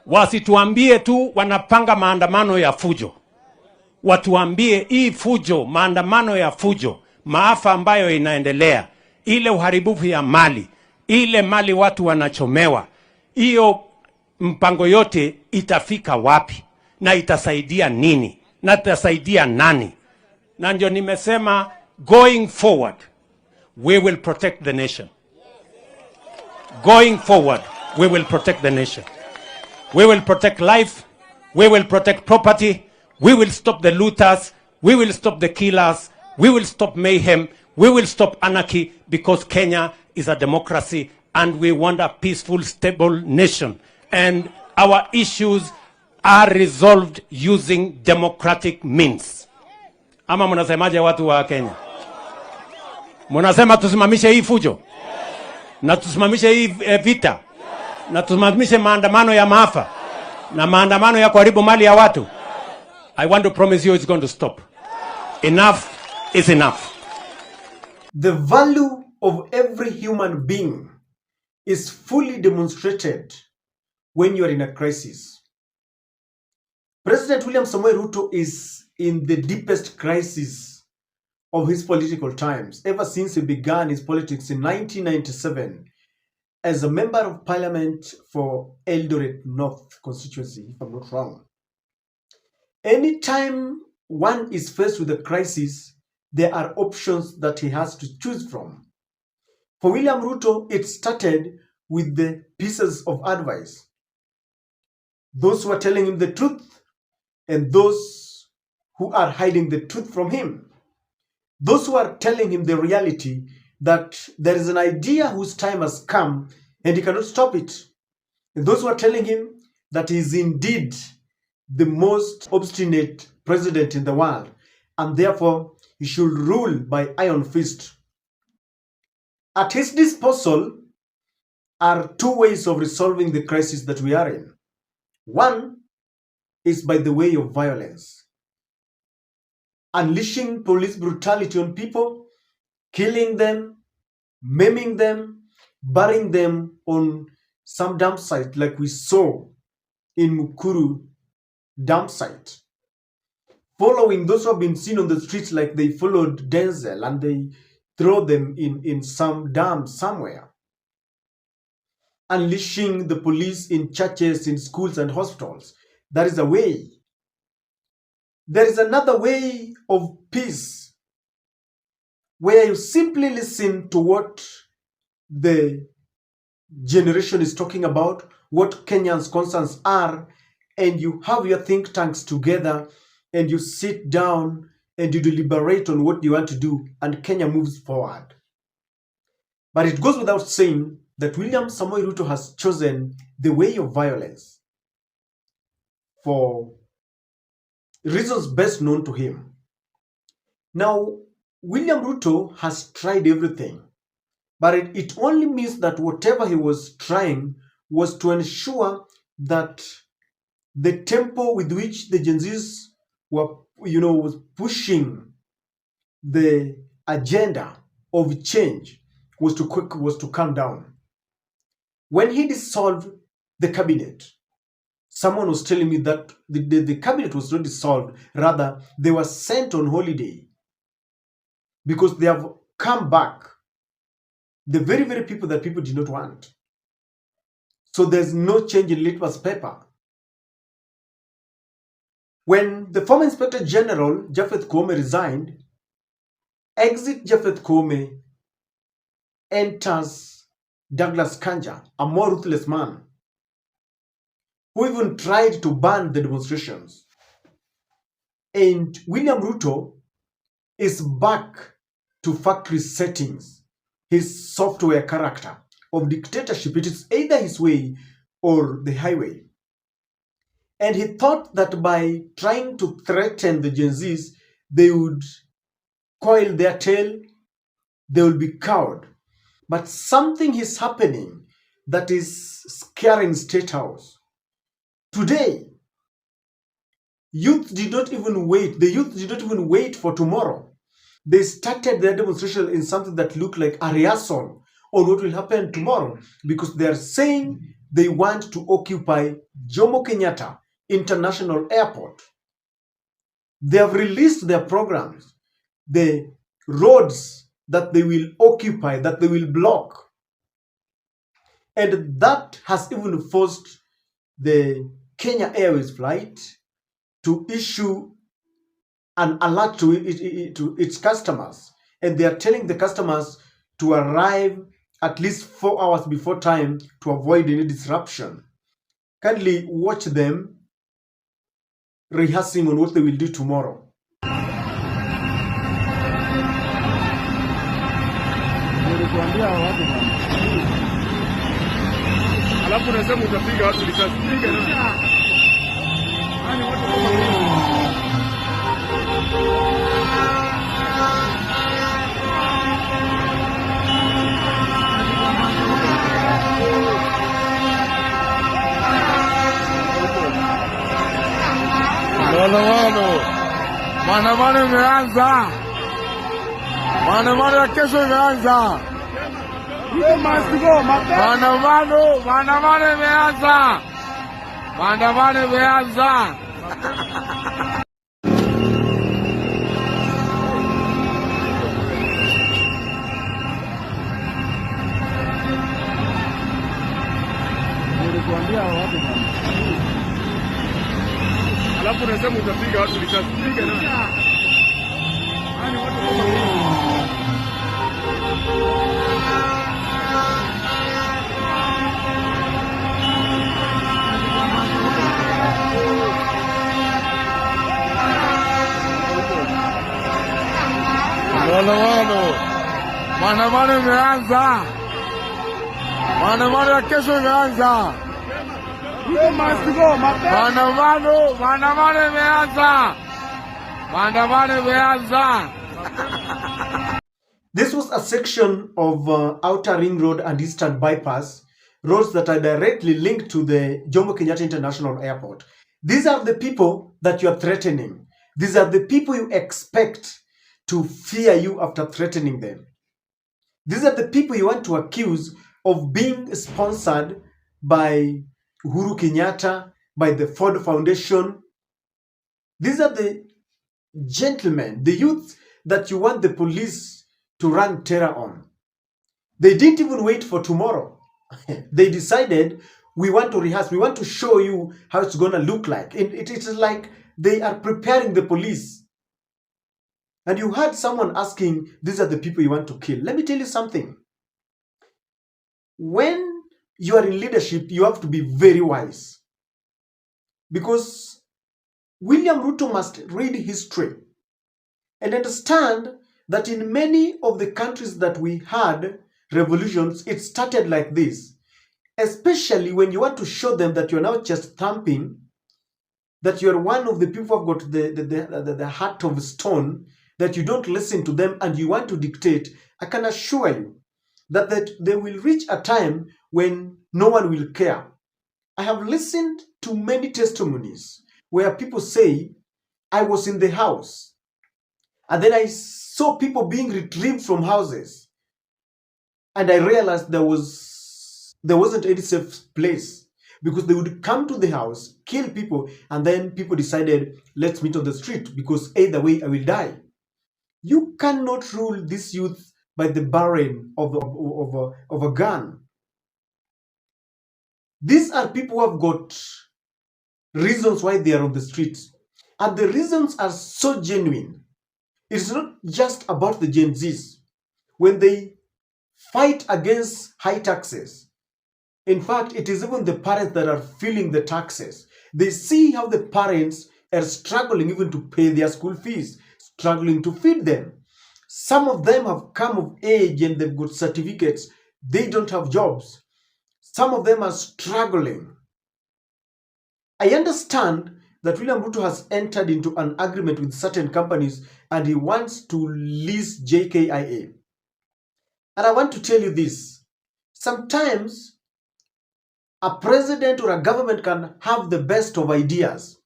Wasituambie tu wanapanga maandamano ya fujo. Watuambie hii fujo, maandamano ya fujo, maafa ambayo inaendelea, ile uharibifu ya mali, ile mali watu wanachomewa, hiyo mpango yote itafika wapi na itasaidia nini na itasaidia nani? Na ndio nimesema going forward we will protect the nation. Going forward we will protect the nation. We will protect life, we will protect property, we will stop the looters, we will stop the killers, we will stop mayhem, we will stop anarchy, because Kenya is a democracy and we want a peaceful, stable nation. And our issues are resolved using democratic means. Ama mnasemaje watu wa Kenya? Mnasema tusimamishe hii fujo? Na tusimamishe hii vita? Na tusimamishe maandamano ya maafa? Na maandamano ya kuharibu mali ya watu? I want to promise you it's going to stop. Enough is enough. The value of every human being is fully demonstrated when you are in a crisis. President William Samoei Ruto is in the deepest crisis of his political times, ever since he began his politics in 1997 as a member of parliament for Eldoret North constituency, if I'm not wrong. Anytime one is faced with a crisis, there are options that he has to choose from. For William Ruto, it started with the pieces of advice. Those who are telling him the truth and those who are hiding the truth from him. Those who are telling him the reality that there is an idea whose time has come and he cannot stop it. And those who are telling him that he is indeed the most obstinate president in the world and therefore he should rule by iron fist. At his disposal are two ways of resolving the crisis that we are in. One is by the way of violence. Unleashing police brutality on people, killing them, maiming them, burying them on some dump site like we saw in Mukuru dump site. Following those who have been seen on the streets like they followed Denzel and they throw them in some dam somewhere. Unleashing the police in churches, in schools and hospitals. That is a way. There is another way of peace where you simply listen to what the generation is talking about, what Kenyans' concerns are, and you have your think tanks together and you sit down and you deliberate on what you want to do and Kenya moves forward. But it goes without saying that William Samoei Ruto has chosen the way of violence for reasons best known to him. Now, William Ruto has tried everything, but it only means that whatever he was trying was to ensure that the tempo with which the Gen Zs were, was pushing the agenda of change was to calm down. When he dissolved the cabinet, someone was telling me that the cabinet was not dissolved, rather they were sent on holiday because they have come back, the very, very people that people did not want. So there's no change in litmus paper. When the former Inspector General, Japheth Koome, resigned, exit Japheth Koome, enters Douglas Kanja, a more ruthless man, who even tried to ban the demonstrations. And William Ruto is back to factory settings, his software character of dictatorship. It is either his way or the highway. And he thought that by trying to threaten the Gen Zs, they would coil their tail, they will be cowed. But something is happening that is scaring State House. Today, youth did not even wait. The youth did not even wait for tomorrow. They started their demonstration in something that looked like a rehearsal on what will happen tomorrow, because they are saying they want to occupy Jomo Kenyatta International Airport. They have released their programs, the roads that they will occupy, that they will block. And that has even forced the Kenya Airways flight to issue an alert to its customers. And they are telling the customers to arrive at least 4 hours before time to avoid any disruption. Kindly watch them rehearsing on what they will do tomorrow. Alafu unasema utapiga watu risasi. Piga na. Yaani watu maandamano imeanza. Maandamano ya kesho imeanza. Maandamano imeanza. Maandamano imeanza. Nilikuambia watu bwana. Alafu unasema utapiga watu risasi. Piga na. Yaani watu maandamano imeanza. Maandamano ya kesho imeanza. Maandamano imeanza. Maandamano imeanza. This was a section of Outer Ring Road and Eastern Bypass, roads that are directly linked to the Jomo Kenyatta International Airport. These are the people that you are threatening. These are the people you expect to fear you after threatening them. These are the people you want to accuse of being sponsored by Uhuru Kenyatta, by the Ford Foundation. These are the gentlemen, the youth that you want the police to run terror on. They didn't even wait for tomorrow. They decided, we want to rehearse, we want to show you how it's going to look like. It is like they are preparing the police. And you heard someone asking, these are the people you want to kill. Let me tell you something. When you are in leadership, you have to be very wise. Because William Ruto must read history and understand that in many of the countries that we had revolutions, it started like this. Especially when you want to show them that you're now just thumping, that you're one of the people who have got the heart of stone, that you don't listen to them and you want to dictate. I can assure you that they will reach a time when no one will care. I have listened to many testimonies where people say, I was in the house and then I saw people being retrieved from houses and I realized there wasn't any safe place, because they would come to the house, kill people, and then people decided, let's meet on the street because either way I will die. You cannot rule this youth by the barrel of a gun. These are people who have got reasons why they are on the streets. And the reasons are so genuine. It's not just about the Gen Zs. When they fight against high taxes, in fact, it is even the parents that are feeling the taxes. They see how the parents are struggling even to pay their school fees, struggling to feed them. Some of them have come of age and they've got certificates. They don't have jobs. Some of them are struggling. I understand that William Ruto has entered into an agreement with certain companies and he wants to lease JKIA. And I want to tell you this. Sometimes a president or a government can have the best of ideas.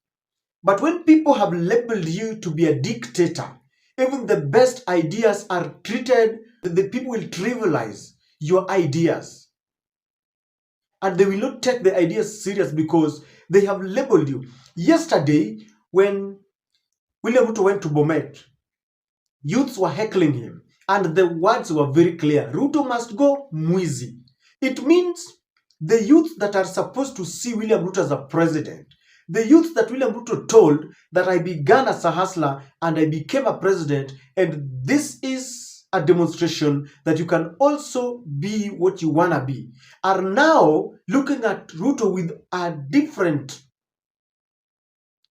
But when people have labeled you to be a dictator, even the best ideas are treated, the people will trivialize your ideas. and they will not take the ideas serious because they have labeled you. Yesterday, when William Ruto went to Bomet, youths were heckling him, and the words were very clear. Ruto must go, mwizi. It means the youth that are supposed to see William Ruto as a president, the youth that William Ruto told that I began as a hustler and I became a president, and this is a demonstration that you can also be what you want to be, are now looking at Ruto with a different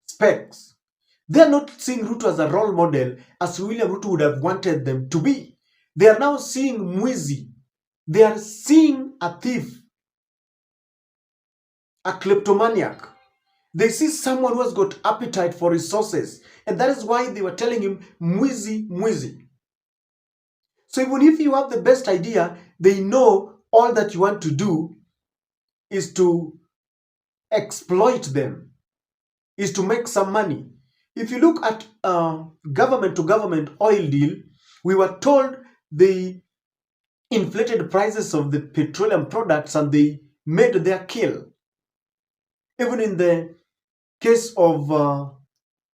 specs. They're not seeing Ruto as a role model as William Ruto would have wanted them to be. They are now seeing mwizi. They are seeing a thief, a kleptomaniac. They see someone who has got appetite for resources. And that is why they were telling him, mwizi, mwizi. So even if you have the best idea, they know all that you want to do is to exploit them, is to make some money. If you look at government to government oil deal, we were told they inflated prices of the petroleum products and they made their kill. Even in the case of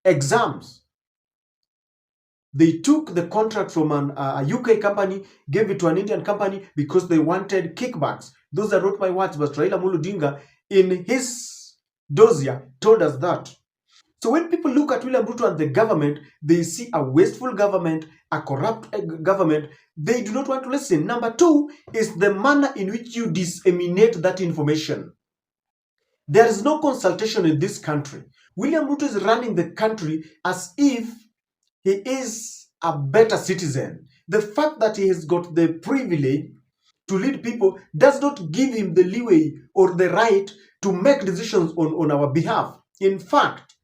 exams, they took the contract from a UK company, gave it to an Indian company because they wanted kickbacks. Those are not my words, but Raila Amolo Odinga in his dossier told us that. So when people look at William Ruto and the government, they see a wasteful government, a corrupt government. They do not want to listen. Number two is the manner in which you disseminate that information. There is no consultation in this country. William Ruto is running the country as if he is a better citizen. The fact that he has got the privilege to lead people does not give him the leeway or the right to make decisions on our behalf. In fact,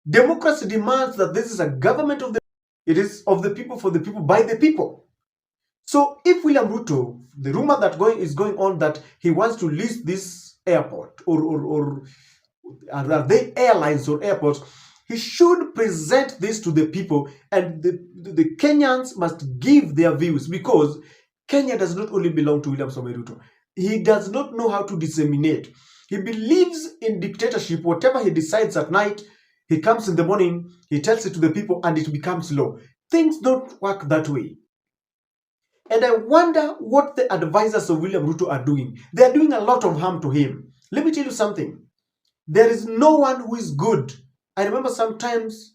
democracy demands that this is a government of the it is of the people, for the people, by the people. So if William Ruto, the rumor that is going on that he wants to lease this airport or are they airlines or airports, he should present this to the people, and the Kenyans must give their views, because Kenya does not only belong to William Samoei Ruto. He does not know how to disseminate. He believes in dictatorship. Whatever he decides at night, he comes in the morning, he tells it to the people, and it becomes law. Things don't work that way. And I wonder what the advisors of William Ruto are doing. They are doing a lot of harm to him. Let me tell you something. There is no one who is good. I remember sometimes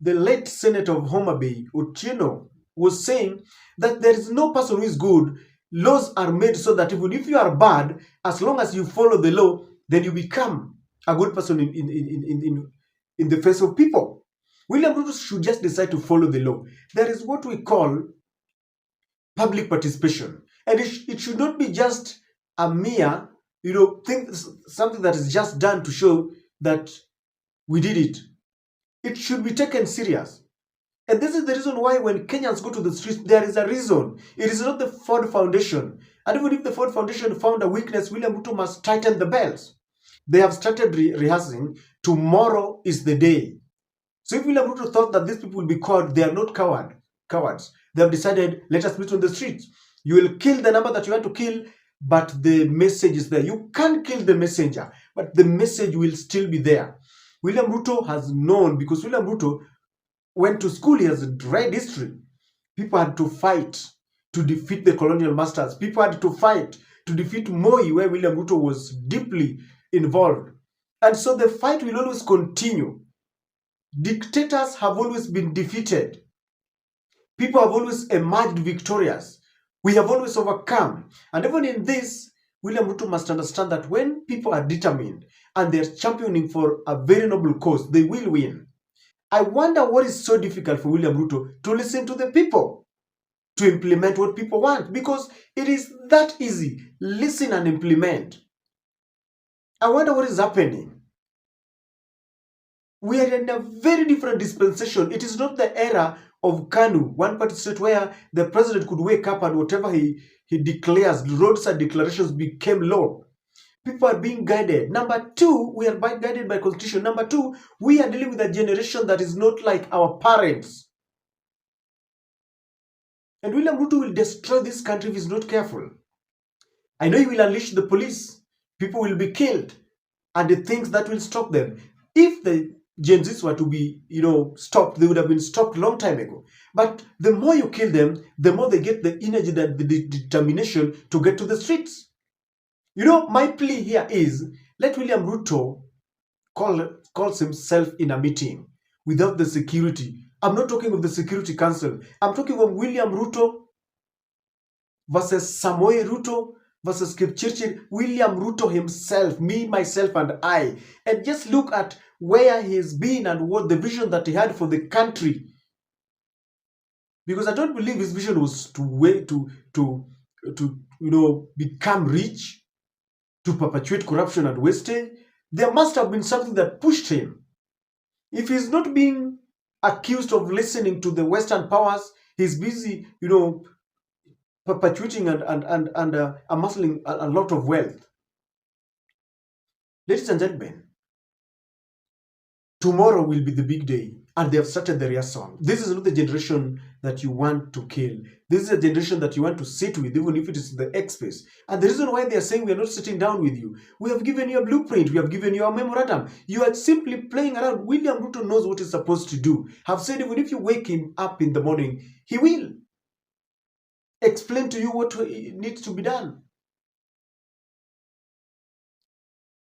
the late Senator of Homa Bay, Otieno, was saying that there is no person who is good. Laws are made so that even if you are bad, as long as you follow the law, then you become a good person in the face of people. William Ruto should just decide to follow the law. There is what we call public participation. And it should not be just a mere, something that is just done to show that we did it. It should be taken serious. And this is the reason why when Kenyans go to the streets, there is a reason. It is not the Ford Foundation. And even if the Ford Foundation found a weakness, William Ruto must tighten the belts. They have started rehearsing. Tomorrow is the day. So if William Ruto thought that these people will be caught, they are not cowards. They have decided, let us meet on the streets. You will kill the number that you want to kill, but the message is there. You can't kill the messenger, but the message will still be there. William Ruto has known, because William Ruto went to school, he has read history. People had to fight to defeat the colonial masters. People had to fight to defeat Moi, where William Ruto was deeply involved. And so the fight will always continue. Dictators have always been defeated. People have always emerged victorious. We have always overcome. And even in this, William Ruto must understand that when people are determined and they're championing for a very noble cause, they will win. I wonder what is so difficult for William Ruto to listen to the people, to implement what people want, because it is that easy. Listen and implement. I wonder what is happening. We are in a very different dispensation. It is not the era of KANU, one party state, where the president could wake up and whatever he declares, roadside declarations became law. People are being guided. Number two, we are guided by constitution. Number two, we are dealing with a generation that is not like our parents. And William Ruto will destroy this country if he's not careful. I know he will unleash the police. People will be killed. And the things that will stop them. If the Gen Zs were to be, stopped, they would have been stopped long time ago. But the more you kill them, the more they get the energy and the determination to get to the streets. My plea here is, let William Ruto calls himself in a meeting without the security. I'm not talking of the Security Council. I'm talking of William Ruto versus Samoei Ruto versus Kipchirchir. William Ruto himself, me, myself, and I. And just look at where he has been and what the vision that he had for the country. Because I don't believe his vision was to become rich, to perpetuate corruption and wastage. There must have been something that pushed him. If he's not being accused of listening to the Western powers, he's busy, perpetuating and amassing a lot of wealth. Ladies and gentlemen, tomorrow will be the big day, and they have started the rehearsal. This is not the generation that you want to kill. This is a generation that you want to sit with, even if it is the X space. And the reason why they are saying we are not sitting down with you, we have given you a blueprint, we have given you a memorandum. You are simply playing around. William Ruto knows what he's supposed to do. Have said even if you wake him up in the morning, he will explain to you what needs to be done.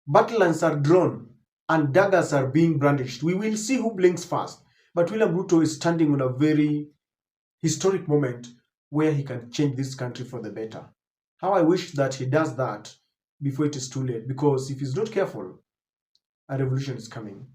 Battle lines are drawn and daggers are being brandished. We will see who blinks first. But William Ruto is standing on a very historic moment where he can change this country for the better. How I wish that he does that before it is too late. Because if he's not careful, a revolution is coming.